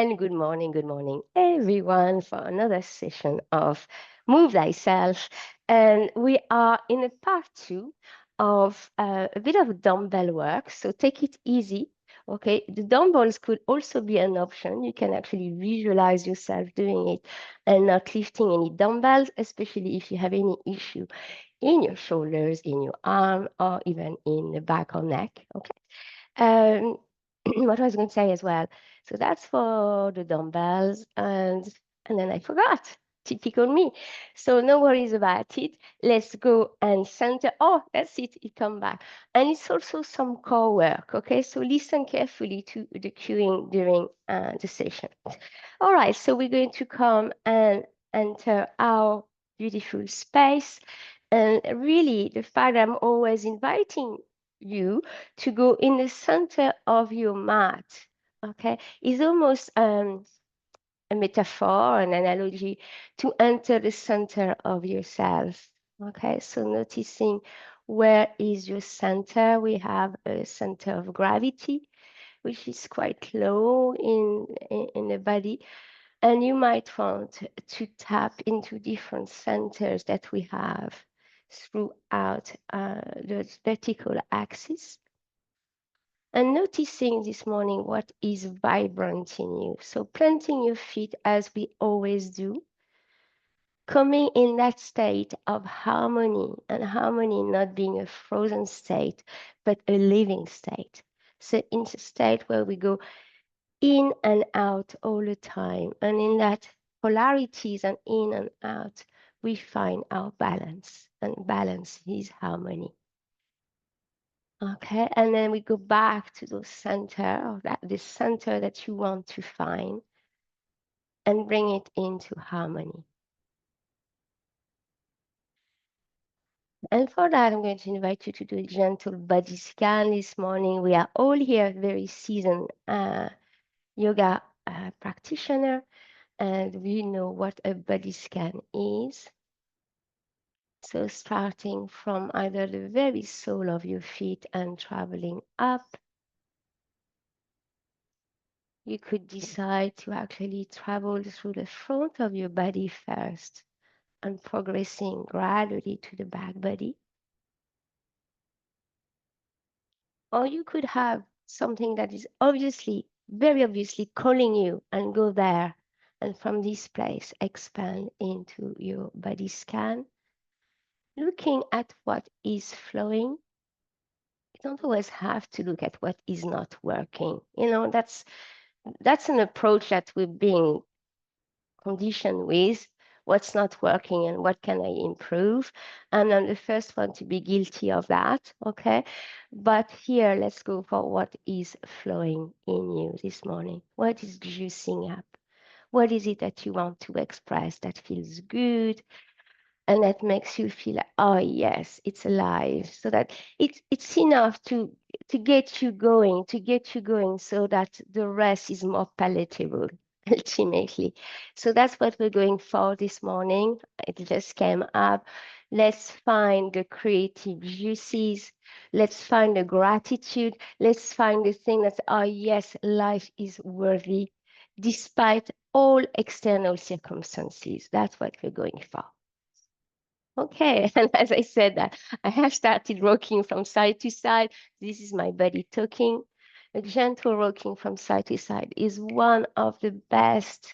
And good morning, everyone, for another session of Move Thyself. And we are in a part two of a bit of dumbbell work. So take it easy. Okay, the dumbbells could also be an option. You can actually visualize yourself doing it and not lifting any dumbbells, especially if you have any issue in your shoulders, in your arm, or even in the back or neck. Okay. Um, what I was going to say as well. So that's for the dumbbells, and then I forgot. Typical me. So no worries about it. Let's go and center. Oh, that's it. It come back, and it's also some core work. Okay, so listen carefully to the cueing during the session. All right. So we're going to come and enter our beautiful space, and really, the fact I'm always inviting you to go in the center of your mat, okay, is almost a metaphor, an analogy to enter the center of yourself. Okay, so noticing where is your center. We have a center of gravity, which is quite low in the body. And you might want to tap into different centers that we have throughout the vertical axis. And noticing this morning what is vibrant in you. So planting your feet as we always do, coming in that state of harmony, and harmony not being a frozen state, but a living state. So in a state where we go in and out all the time. And in that polarities and in and out, we find our balance. And balance is harmony. Okay, and then we go back to the center of that, the center that you want to find, and bring it into harmony. And for that, I'm going to invite you to do a gentle body scan this morning. We are all here very seasoned yoga practitioner, and we know what a body scan is. So starting from either the very sole of your feet and traveling up, you could decide to actually travel through the front of your body first and progressing gradually to the back body. Or you could have something that is obviously, very obviously calling you and go there. And from this place, expand into your body scan, looking at what is flowing. You don't always have to look at what is not working. You know, that's an approach that we're being conditioned with. What's not working and what can I improve? And I'm the first one to be guilty of that, okay? But here, let's go for what is flowing in you this morning. What is juicing up? What is it that you want to express that feels good and that makes you feel like, oh yes, it's alive? So that it's enough to get you going so that the rest is more palatable ultimately. So that's what we're going for this morning. It just came up. Let's find the creative juices. Let's find the gratitude. Let's find the thing that's, oh yes, life is worthy despite all external circumstances. That's what we're going for. Okay, and as I said that, I have started rocking from side to side. This is my body talking. A gentle rocking from side to side is one of the best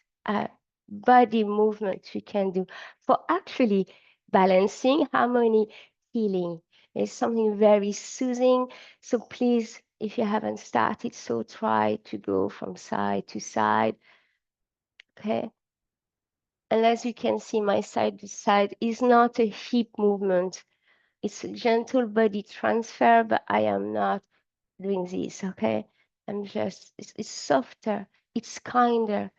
body movements you can do for actually balancing, harmony, healing. It's something very soothing. So please, if you haven't started, so try to go from side to side. Okay. And as you can see, my side to side is not a hip movement. It's a gentle body transfer, but I am not doing this, okay? I'm just, it's softer, it's kinder,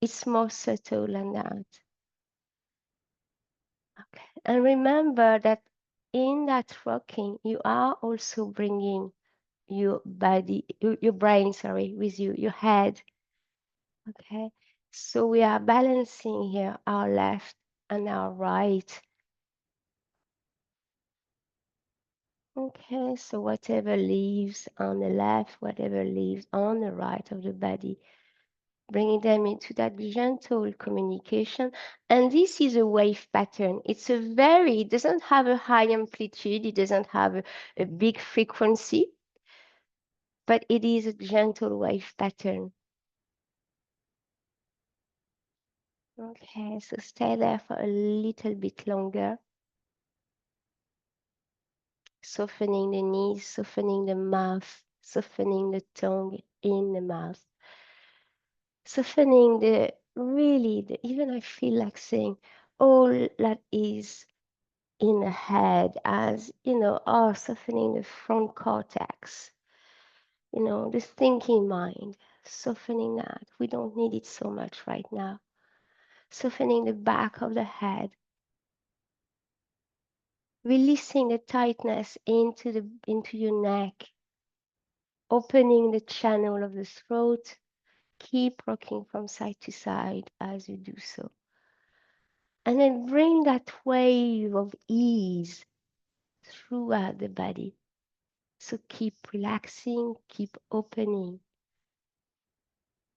it's more subtle than that. Okay, and remember that in that rocking, you are also bringing your body, your brain, sorry, with you, your head, okay? So we are balancing here our left and our right. Okay, so whatever leaves on the left, whatever leaves on the right of the body, bringing them into that gentle communication. And this is a wave pattern. It doesn't have a high amplitude, it doesn't have a big frequency, but it is a gentle wave pattern. Okay, so stay there for a little bit longer. Softening the knees, softening the mouth, softening the tongue in the mouth. Softening even I feel like saying all that is in the head as, softening the front cortex, the thinking mind, softening that. We don't need it so much right now. Softening the back of the head, releasing the tightness into your neck, opening the channel of the throat. Keep rocking from side to side as you do so. And then bring that wave of ease throughout the body. So keep relaxing, keep opening,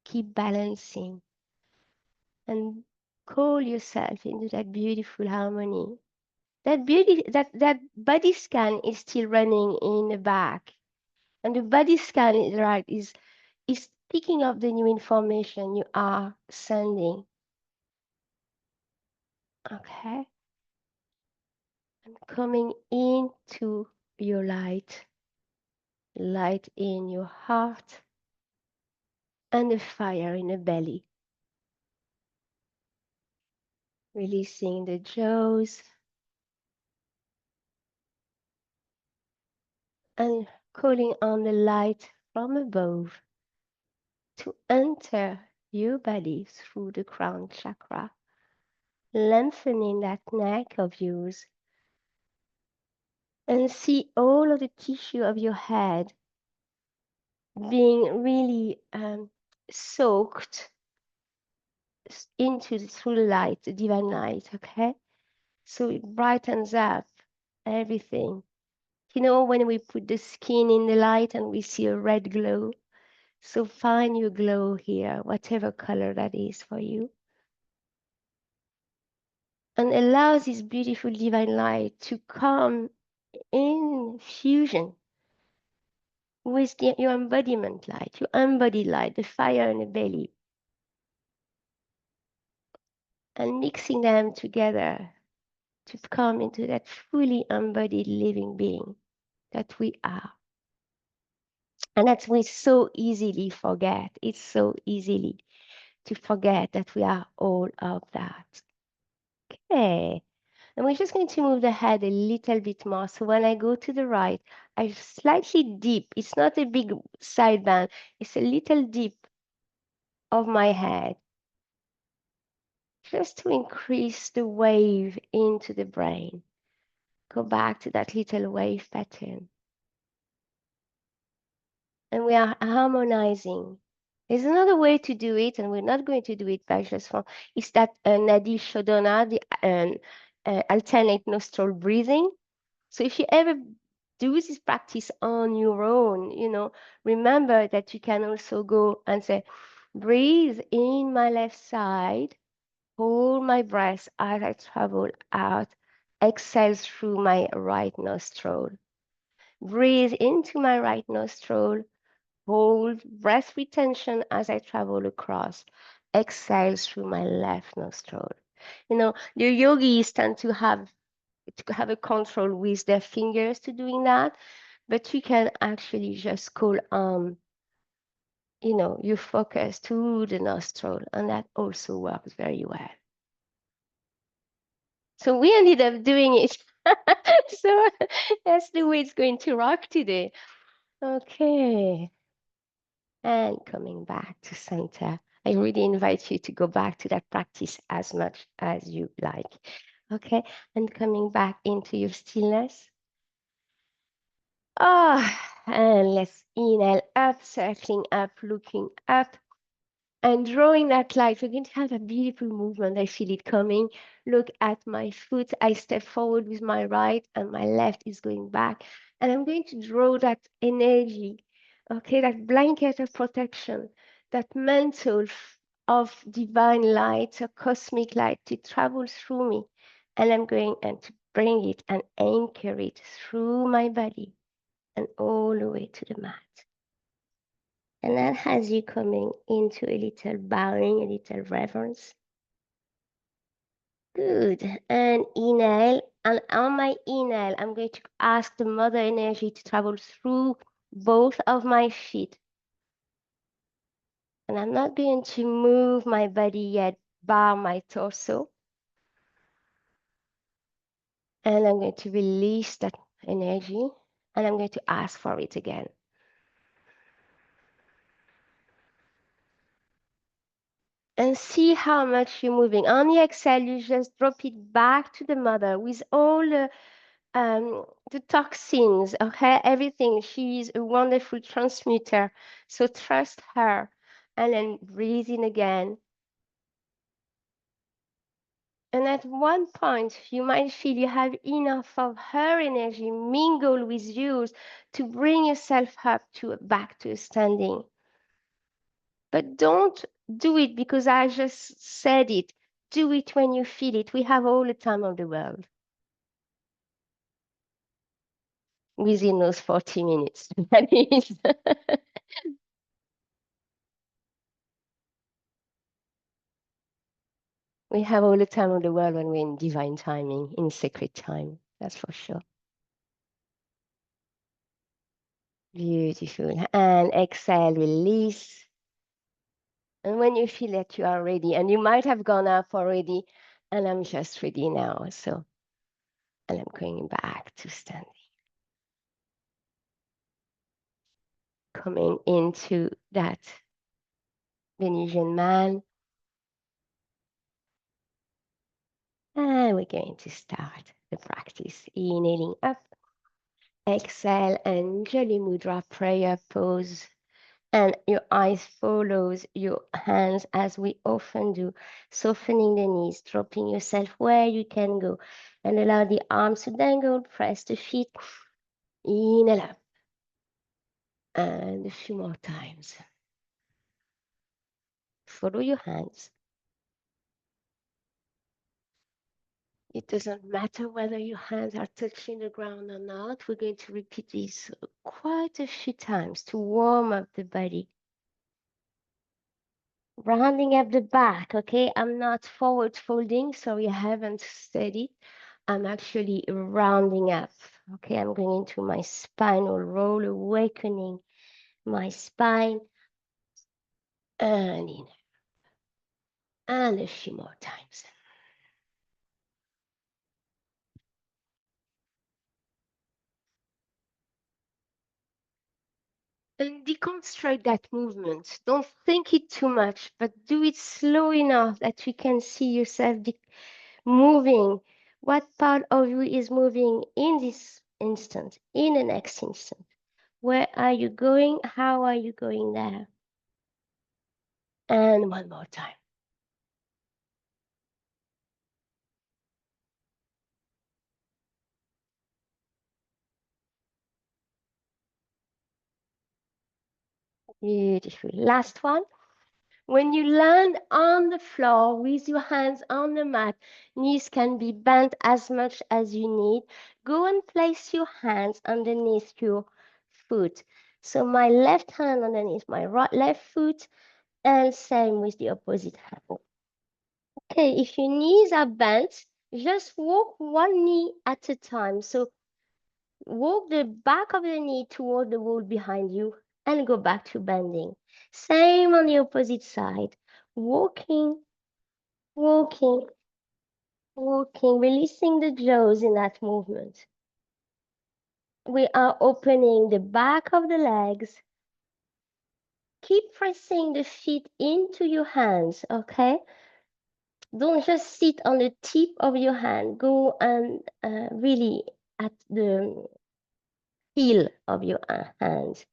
keep balancing, and call yourself into that beautiful harmony. That body scan is still running in the back. And the body scan is picking up the new information you are sending. Okay? And coming into your light in your heart, and the fire in the belly. Releasing the jaws and calling on the light from above to enter your body through the crown chakra, lengthening that neck of yours, and see all of the tissue of your head being really soaked through the light, the divine light, okay? So it brightens up everything. When we put the skin in the light and we see a red glow, so find your glow here, whatever color that is for you. And allow this beautiful divine light to come in fusion with your embodiment light, your embodied light, the fire in the belly, and mixing them together to come into that fully embodied living being that we are. And that we so easily forget. It's so easily to forget that we are all of that. Okay. And we're just going to move the head a little bit more. So when I go to the right, I slightly dip. It's not a big side bend. It's a little dip of my head, just to increase the wave into the brain. Go back to that little wave pattern. And we are harmonizing. There's another way to do it, and we're not going to do it by just one. It's that Nadi Shodhana, the alternate nostril breathing. So if you ever do this practice on your own, remember that you can also go and say, breathe in my left side, hold my breath as I travel out, exhale through my right nostril. Breathe into my right nostril, hold breath retention as I travel across, exhale through my left nostril. The yogis tend to have a control with their fingers to doing that, but you can actually just call on, your focus to the nostril, and that also works very well. So we ended up doing it. So that's the way it's going to rock today. Okay. And coming back to center. I really invite you to go back to that practice as much as you like. Okay. And coming back into your stillness. And let's inhale up, circling up, looking up, and drawing that light. We're going to have a beautiful movement. I feel it coming. Look at my foot. I step forward with my right, and my left is going back. And I'm going to draw that energy, okay, that blanket of protection, that mental of divine light or cosmic light to travel through me. And I'm going and to bring it and anchor it through my body and all the way to the mat. And that has you coming into a little bowing, a little reverence. Good. And inhale. And on my inhale, I'm going to ask the mother energy to travel through both of my feet. And I'm not going to move my body yet, bar my torso. And I'm going to release that energy. And I'm going to ask for it again. And see how much you're moving. On the exhale, you just drop it back to the mother with all the toxins, okay, everything. She's a wonderful transmuter. So trust her. And then breathe in again. And at one point, you might feel you have enough of her energy mingle with yours to bring yourself up to back to standing. But don't do it because I just said it. Do it when you feel it. We have all the time of the world within those 40 minutes. That is. We have all the time of the world when we're in divine timing, in sacred time. That's for sure. Beautiful. And exhale, release. And when you feel that you are ready, and you might have gone up already, and I'm just ready now. So, and I'm going back to standing. Coming into that Venusian man. And we're going to start the practice. Inhaling up, exhale, and Jali Mudra prayer pose. And your eyes follows your hands as we often do, softening the knees, dropping yourself where you can go, and allow the arms to dangle, press the feet, inhale up, and a few more times. Follow your hands. It doesn't matter whether your hands are touching the ground or not. We're going to repeat this quite a few times to warm up the body. Rounding up the back, okay? I'm not forward folding, so you haven't studied. I'm actually rounding up, okay? I'm going into my spinal roll, awakening my spine, and in, and a few more times. And deconstruct that movement. Don't think it too much, but do it slow enough that you can see yourself moving. What part of you is moving in this instant, in the next instant? Where are you going? How are you going there? And one more time. Beautiful. Last one. When you land on the floor with your hands on the mat, knees can be bent as much as you need. Go and place your hands underneath your foot. So my left hand underneath my left foot, and same with the opposite hand. Okay, if your knees are bent, just walk one knee at a time. So walk the back of the knee toward the wall behind you and go back to bending. Same on the opposite side. Walking, walking, walking, releasing the jaws in that movement. We are opening the back of the legs. Keep pressing the feet into your hands, okay? Don't just sit on the tip of your hand. Go and really at the heel of your hands.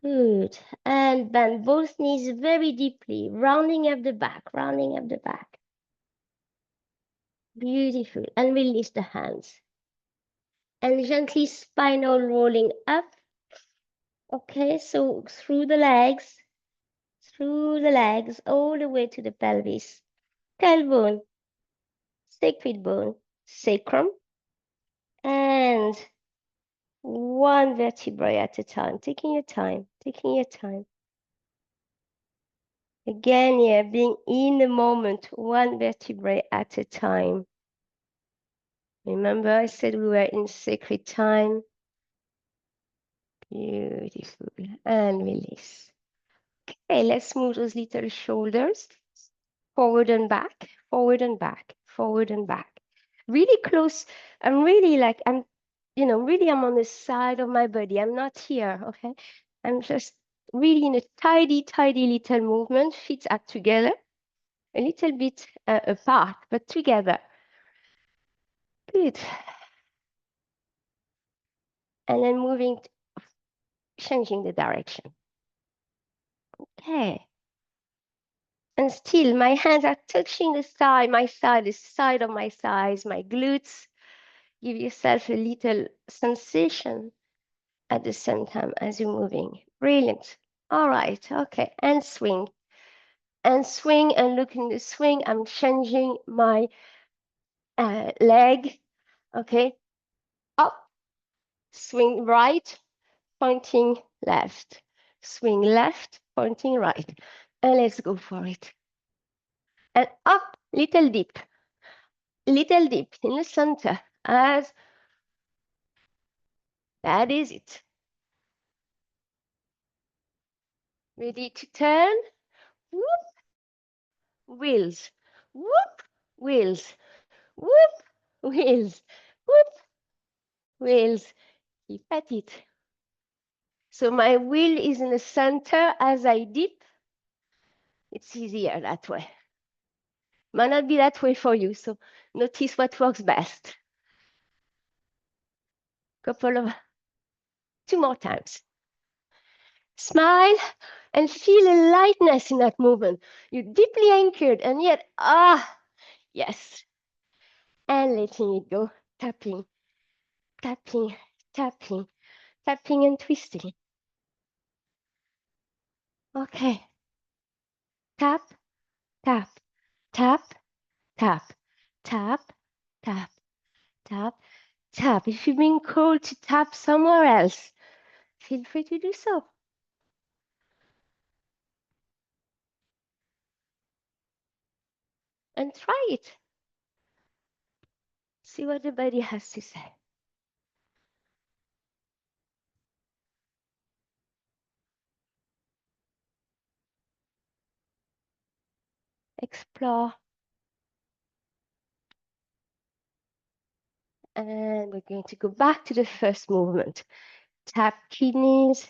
Good. And bend both knees very deeply, rounding up the back, rounding up the back. Beautiful. And release the hands. And gently spinal rolling up. Okay, so through the legs, through the legs, all the way to the pelvis, tailbone, sacred bone, sacrum, and one vertebrae at a time, taking your time, taking your time. Again, yeah, being in the moment, one vertebrae at a time. Remember, I said we were in sacred time. Beautiful. And release. Okay, let's move those little shoulders forward and back, forward and back, forward and back. Really close. I'm really like, really I'm on the side of my body. I'm not here, okay? I'm just really in a tidy, tidy little movement. Feet are together, a little bit apart, but together. Good. And then changing the direction. Okay. And still, my hands are touching the side, the side of my thighs, my glutes. Give yourself a little sensation at the same time as you're moving. Brilliant. All right. Okay. And swing. And swing and look in the swing. I'm changing my leg. Okay. Up. Swing right, pointing left. Swing left, pointing right. And let's go for it. And up, little dip in the center, as that is it. Ready to turn, whoop, wheels, whoop, wheels, whoop, wheels, whoop, wheels. Keep at it. So my wheel is in the center as I dip. It's easier that way. Might not be that way for you, so notice what works best. Two more times. Smile and feel a lightness in that movement. You're deeply anchored and yet, yes. And letting it go, tapping, tapping, tapping, tapping and twisting. Okay. Tap, tap, tap, tap, tap, tap, tap, tap. If you've been called to tap somewhere else, feel free to do so. And try it. See what the body has to say. Explore. And we're going to go back to the first movement. Tap kidneys.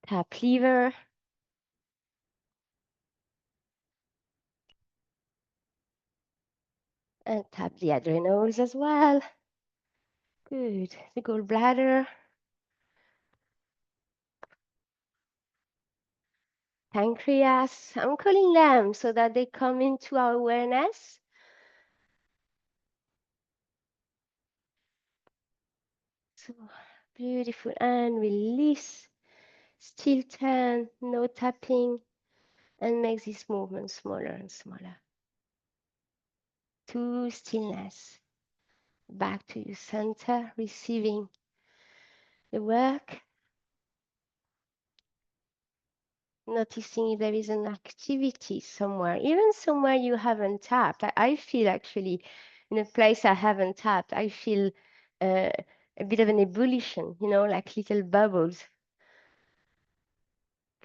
Tap liver. And tap the adrenals as well. Good. The gallbladder. Pancreas. I'm calling them so that they come into our awareness. So beautiful. And release. Still turn. No tapping. And make this movement smaller and smaller. To stillness. Back to your center, receiving the work. Noticing if there is an activity somewhere, even somewhere you haven't tapped. I feel actually in a place I haven't tapped, I feel a bit of an ebullition, like little bubbles.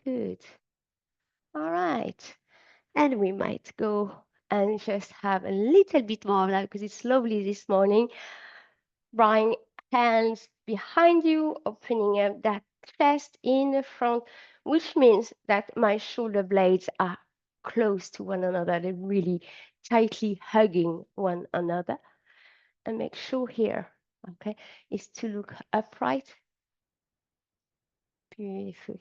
Good. All right. And we might go and just have a little bit more of that because it's lovely this morning. Bring hands behind you, opening up that chest in the front, which means that my shoulder blades are close to one another. They're really tightly hugging one another. And make sure here, okay, is to look upright. Beautiful.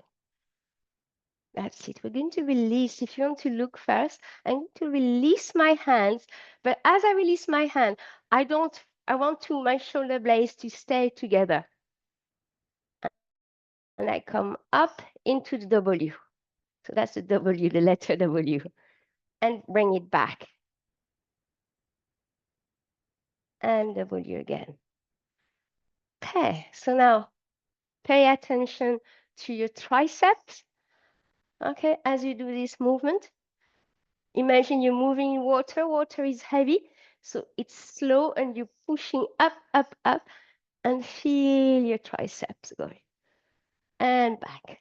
That's it. We're going to release. If you want to look first, I'm going to release my hands. But as I release my hand, I want my shoulder blades to stay together. and I come up into the W. So that's the W, the letter W, and bring it back. And W again. Okay, so now pay attention to your triceps. Okay, as you do this movement, imagine you're moving in water. Water is heavy, so it's slow and you're pushing up, up, up, and feel your triceps going. And back.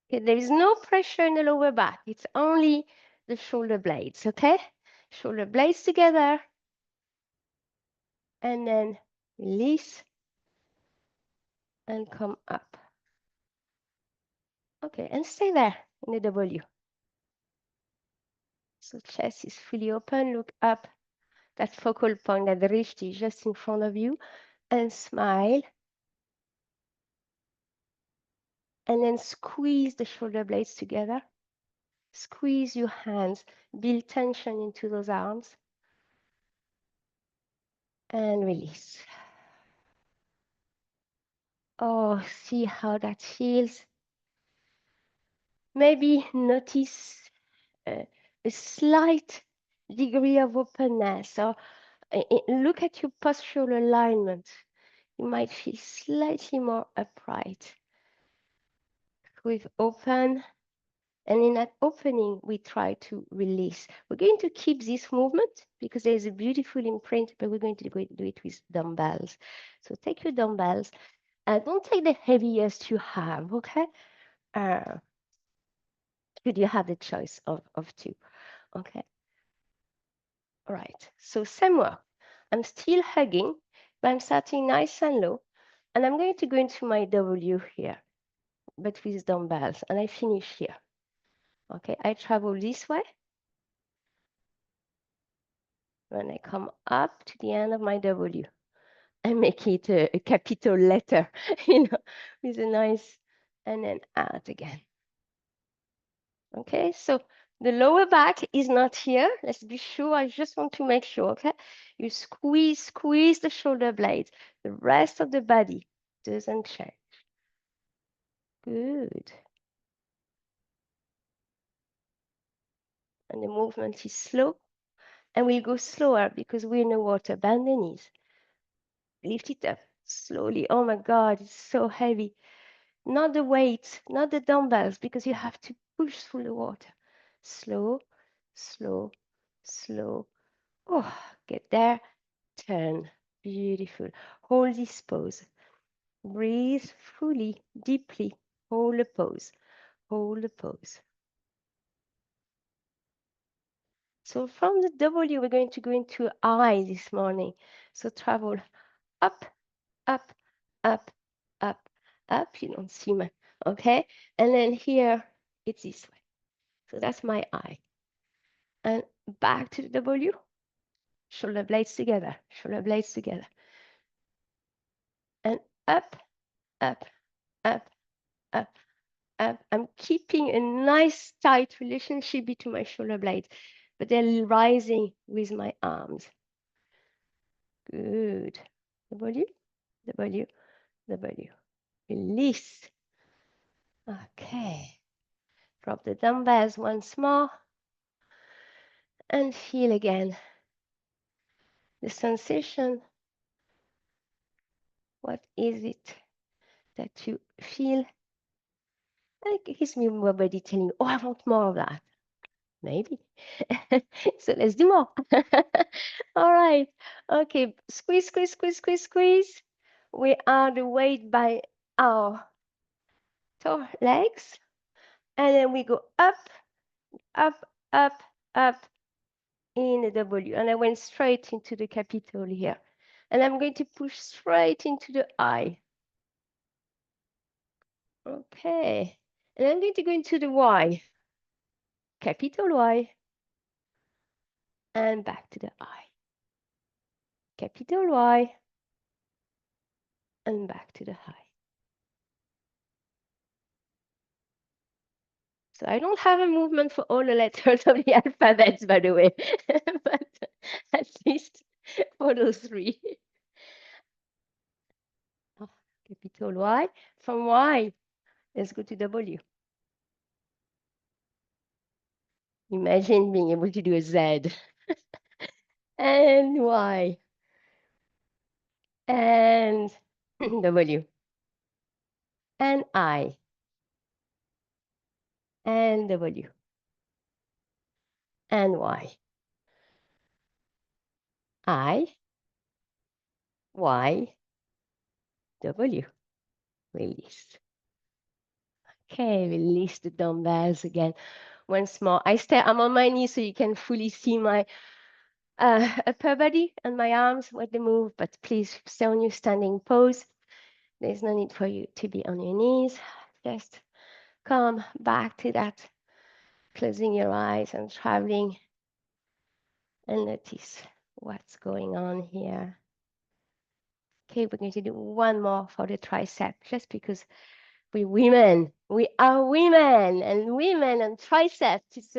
Okay, there is no pressure in the lower back. It's only the shoulder blades, okay? Shoulder blades together. And then release and come up. Okay, and stay there in the W. So chest is fully open, look up. That focal point, that wrist is just in front of you, and smile. And then squeeze the shoulder blades together. Squeeze your hands, build tension into those arms. And release. Oh, see how that feels. Maybe notice a slight degree of openness, or look at your postural alignment. You might feel slightly more upright. With open, and in that opening, we try to release. We're going to keep this movement because there's a beautiful imprint, but we're going to do it with dumbbells. So take your dumbbells. Don't take the heaviest you have, okay? But you have the choice of two, okay? All right, so same work. I'm still hugging, but I'm starting nice and low. And I'm going to go into my W here, but with dumbbells, and I finish here. Okay, I travel this way. When I come up to the end of my W, I make it a capital letter, with a nice, and then out again. Okay, so the lower back is not here. Let's be sure. I just want to make sure, okay? You squeeze the shoulder blades. The rest of the body doesn't change. Good. And the movement is slow. And we'll go slower because we're in the water. Bend the knees. Lift it up slowly. Oh my God, it's so heavy. Not the weight, not the dumbbells, because you have to push through the water. Slow, slow, slow. Oh, get there. Turn. Beautiful. Hold this pose. Breathe fully, deeply. Hold the pose. Hold the pose. So from the W, we're going to go into I this morning. So travel up, up, up, up, up. You don't see me, okay? And then here, it's this way. So that's my I. And back to the W. Shoulder blades together. Shoulder blades together. And up, up, up, up, up. I'm keeping a nice tight relationship between my shoulder blades, but they're rising with my arms. Good. W, W, W. Release. Okay. Drop the dumbbells once more. And feel again the sensation. What is it that you feel? Like it gives me more body telling, oh, I want more of that. Maybe. So let's do more. All right. Okay. Squeeze, squeeze, squeeze, squeeze, squeeze. We are the weight by our legs. And then we go up, up, up, up in the W. And I went straight into the capital here. And I'm going to push straight into the I. Okay. And I'm going to go into the Y. Capital Y. And back to the I. Capital Y. And back to the I. So I don't have a movement for all the letters of the alphabet, by the way, but at least for those three. Oh, capital told Y. From Y, let's go to W. Imagine being able to do a Z. And Y. And W. And I. And W. And Y. I. Y. W. Release. Okay, release the dumbbells again. Once more. I'm on my knees so you can fully see my upper body and my arms when they move, but please stay on your standing pose. There's no need for you to be on your knees. Just come back to that, closing your eyes and traveling, and notice what's going on here. Okay, we're going to do one more for the tricep, just because we are women and triceps is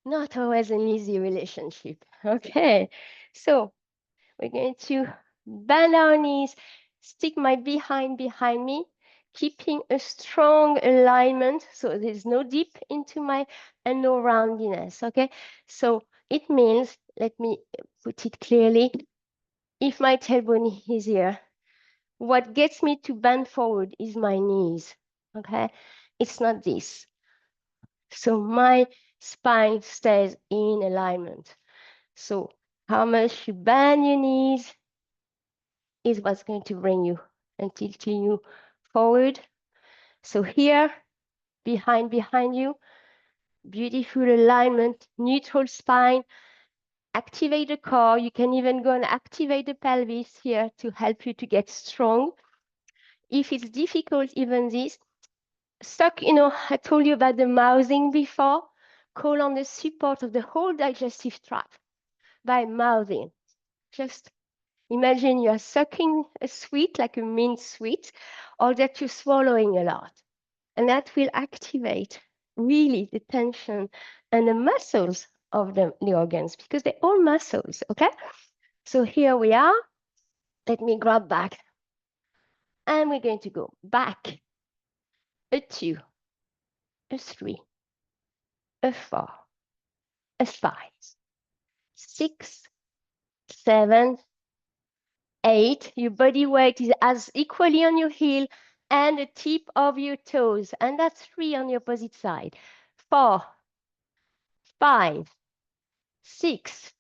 not always an easy relationship. Okay, so we're going to bend our knees, stick my behind me, keeping a strong alignment so there's no dip into my and no roundiness. Okay, so it means, let me put it clearly, if my tailbone is here, what gets me to bend forward is my knees. Okay, it's not this. So my spine stays in alignment. So how much you bend your knees is what's going to bring you and tilt you forward. So here, behind you, beautiful alignment, neutral spine, activate the core. You can even go and activate the pelvis here to help you to get strong. If it's difficult, even this, suck, I told you about the mouthing before, call on the support of the whole digestive tract by mouthing. Just imagine you are sucking a sweet, like a mint sweet, or that you're swallowing a lot. And that will activate really the tension and the muscles of the organs, because they're all muscles, okay? So here we are. Let me grab back. And we're going to go back, a 2, a 3, a 4, a 5, 6, 7, 8. Your body weight is as equally on your heel and the tip of your toes. And that's 3 on the opposite side. 4, 5, 6,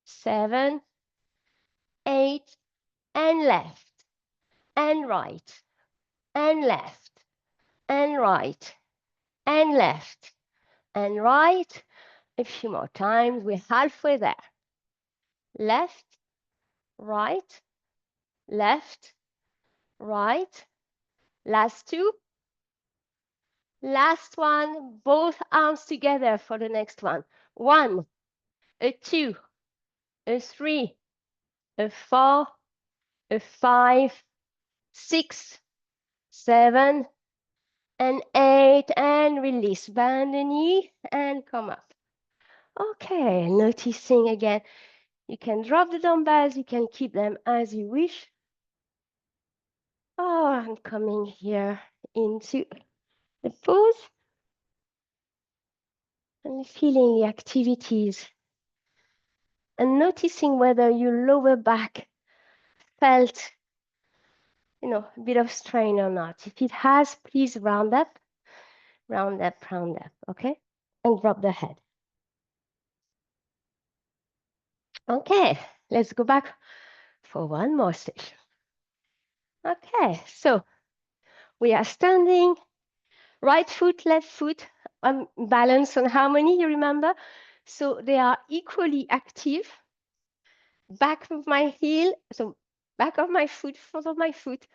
7, 8, and left, and right, and left, and right, and left, and right. A few more times. We're halfway there. Left, right, left, right. Last 2. Last one. Both arms together for the next one. 1, a 2, a 3, a 4, a 5, 6, 7, and 8, and release. Bend the knee and come up. Okay, noticing again. You can drop the dumbbells, you can keep them as you wish. Oh, I'm coming here into the pose and feeling the activities and noticing whether your lower back felt, a bit of strain or not. If it has, please round up, okay? And drop the head. Okay, let's go back for one more station. Okay, so we are standing, right foot, left foot, balance and harmony, you remember? So they are equally active. Back of my heel, so back of my foot, front of my foot,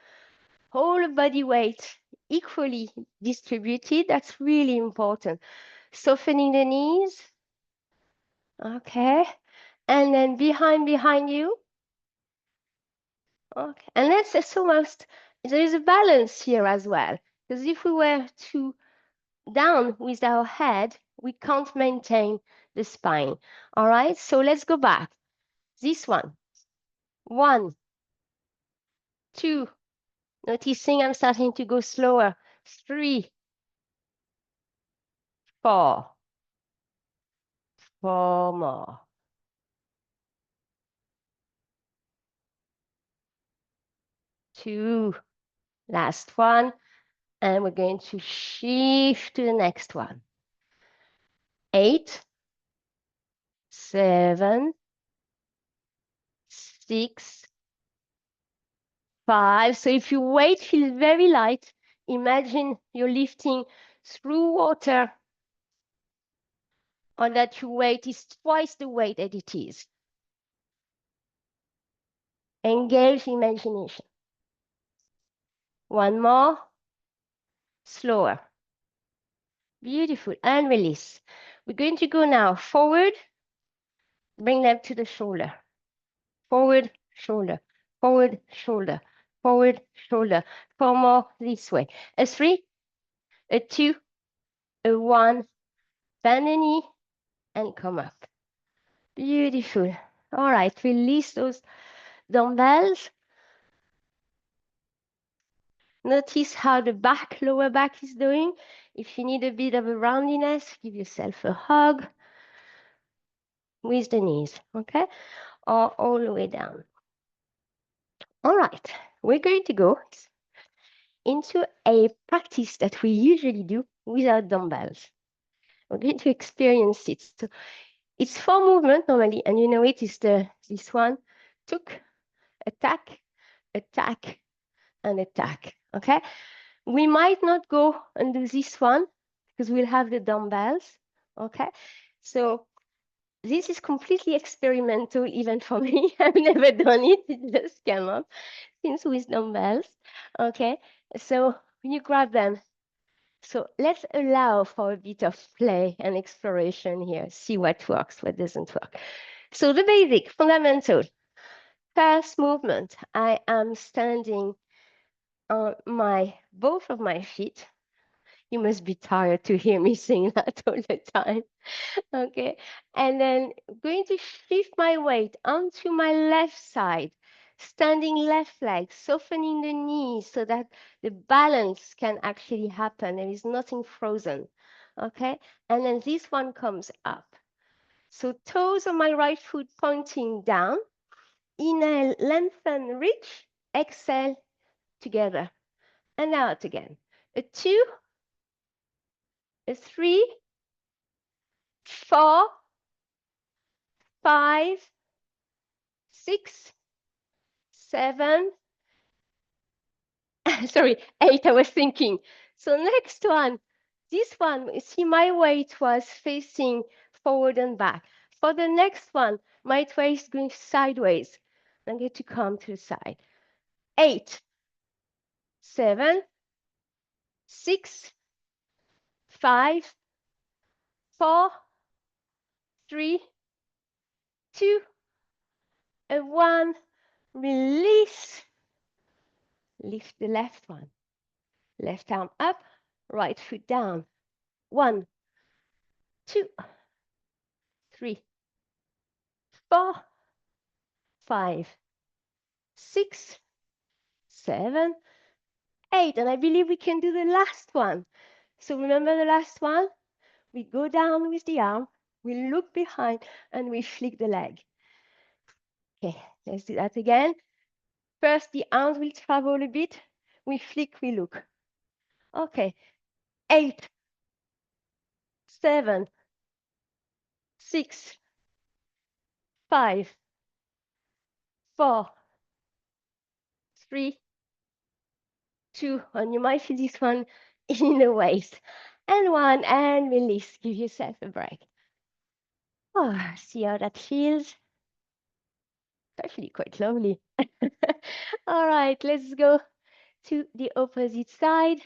whole body weight equally distributed. That's really important. Softening the knees. Okay. And then behind you. Okay. And that's almost, there is a balance here as well. Because if we were too down with our head, we can't maintain the spine. All right. So let's go back. This one. 1, 2, Noticing I'm starting to go slower. 3, 4, 4 more. 2, last one. And we're going to shift to the next one. 8, 7, 6, 5. So if your weight feels very light, imagine you're lifting through water, or that your weight is twice the weight that it is. Engage imagination. One more. Slower. Beautiful. And release. We're going to go now forward. Bring them to the shoulder. Forward, shoulder. Forward, shoulder. Forward, shoulder. 4 more this way. A 3, a 2, a 1. Bend the knee and come up. Beautiful. All right, release those dumbbells. Notice how the back, lower back is doing. If you need a bit of a roundiness, give yourself a hug with the knees, okay? Or all the way down. All right, we're going to go into a practice that we usually do without dumbbells. We're going to experience it. So it's 4 movements normally, and you know it is this one. Took, attack, attack, and attack, okay? We might not go and do this one because we'll have the dumbbells, okay? So this is completely experimental even for me. I've never done it, it just came up since with dumbbells, okay? So you grab them. So let's allow for a bit of play and exploration here, see what works, what doesn't work. So the basic, fundamental, first movement, I am standing on both of my feet. You must be tired to hear me sing that all the time. Okay. And then going to shift my weight onto my left side, standing left leg, softening the knees so that the balance can actually happen. There is nothing frozen. Okay. And then this one comes up. So toes on my right foot pointing down. Inhale, lengthen, reach. Exhale, together. And out again. A 2, a 3, 4, 5, 6, 7, sorry, 8, I was thinking. So next one, this one, see my weight was facing forward and back. For the next one, my weight is going sideways. I'm going to come to the side. 8, 7, 6, 5, 4, 3, 2, and 1. Release. Lift the left one. Left arm up, right foot down. 1, 2, 3, 4, 5, 6, 7, 8. And I believe we can do the last one. So remember the last one? We go down with the arm, we look behind, and we flick the leg. Okay, let's do that again. First, the arms will travel a bit. We flick, we look. Okay, 8, 7, 6, 5, 4, 3, 2, and you might feel this one in the waist. And 1, and release. Give yourself a break. Oh, see how that feels? It's actually quite lovely. All right, let's go to the opposite side,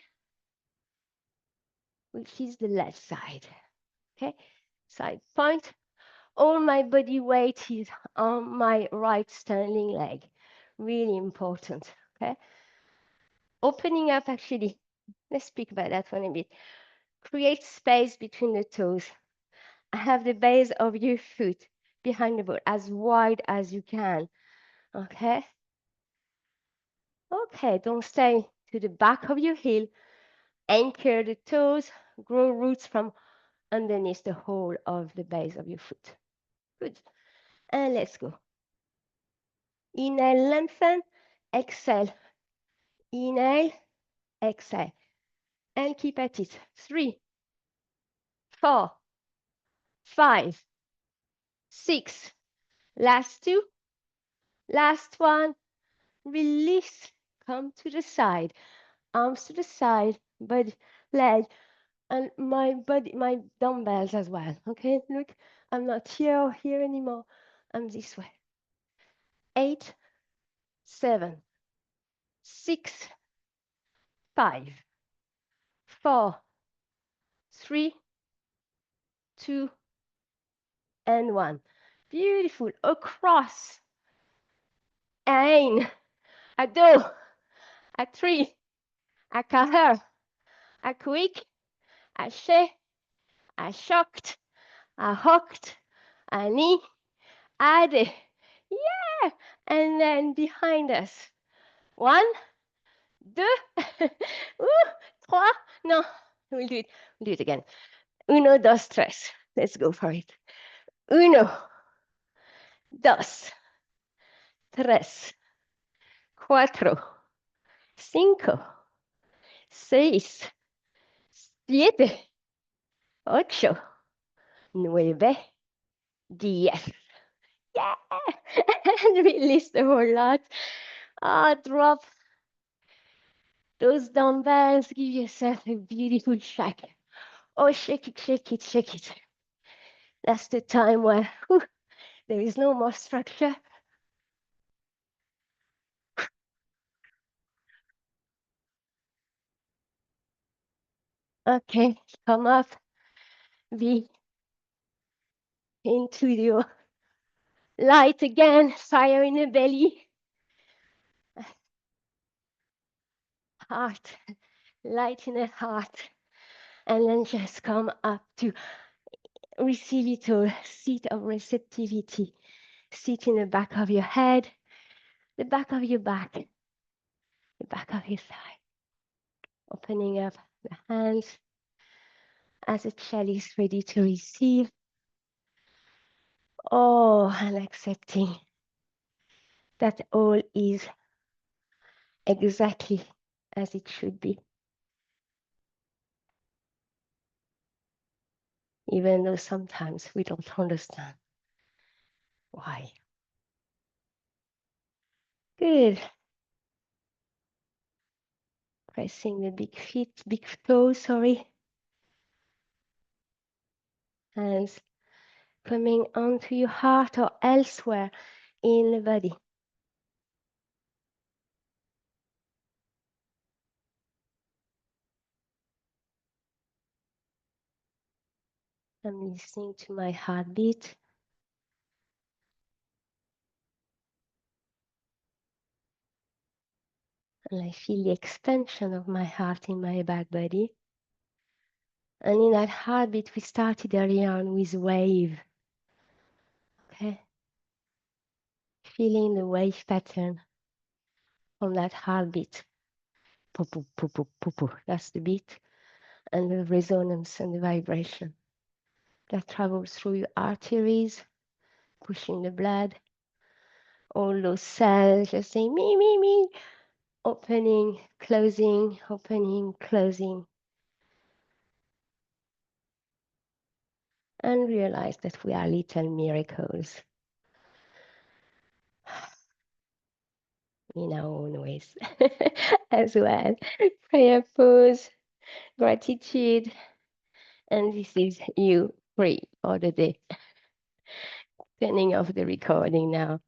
which is the left side. Okay, side point. All my body weight is on my right standing leg. Really important. Okay, opening up actually. Let's speak about that one a bit. Create space between the toes. Have the base of your foot behind the boot as wide as you can. Okay. Okay, don't stay to the back of your heel. Anchor the toes, grow roots from underneath the whole of the base of your foot. Good. And let's go. Inhale, lengthen. Exhale. Inhale, exhale. And keep at it. 3, 4, 5, 6. Last 2. Last 1. Release. Come to the side. Arms to the side. Body, leg. And my body, my dumbbells as well. Okay, look, I'm not here or here anymore. I'm this way. 8, 7, 6, 5, 4, 3, 2, and 1. Beautiful. Across. Un, à deux, à 3, à 4, à quick, à chez, à shocked, à hooked, à knee, à deux. Yeah. And then behind us. 1, 2, trois. No, we'll do it. We'll do it again. Uno, dos, tres. Let's go for it. Uno, dos, tres, cuatro, cinco, seis, siete, ocho, nueve, diez. Yeah. And release the whole lot. Drop those dumbbells. Give yourself a beautiful shake. Oh, shake it, shake it, shake it. That's the time where there is no more structure. Okay, come up, be into your light again, fire in the belly, heart, light in the heart, and then just come up to receive it all, seat of receptivity, sit in the back of your head, the back of your back, the back of your thigh, opening up the hands as the chalice ready to receive. Oh, and accepting that all is exactly as it should be. Even though sometimes we don't understand why. Good. Pressing the big toes, sorry. Hands coming onto your heart or elsewhere in the body. I'm listening to my heartbeat. And I feel the expansion of my heart in my back body. And in that heartbeat, we started earlier on with wave. Okay? Feeling the wave pattern on that heartbeat. Poo, poo, poo, poo, poo, poo. That's the beat. And the resonance and the vibration that travels through your arteries, pushing the blood. All those cells just saying me, me, me. Opening, closing, opening, closing. And realize that we are little miracles in our own ways as well. Prayer pose, gratitude, and this is you free for the day. Turning off the recording now.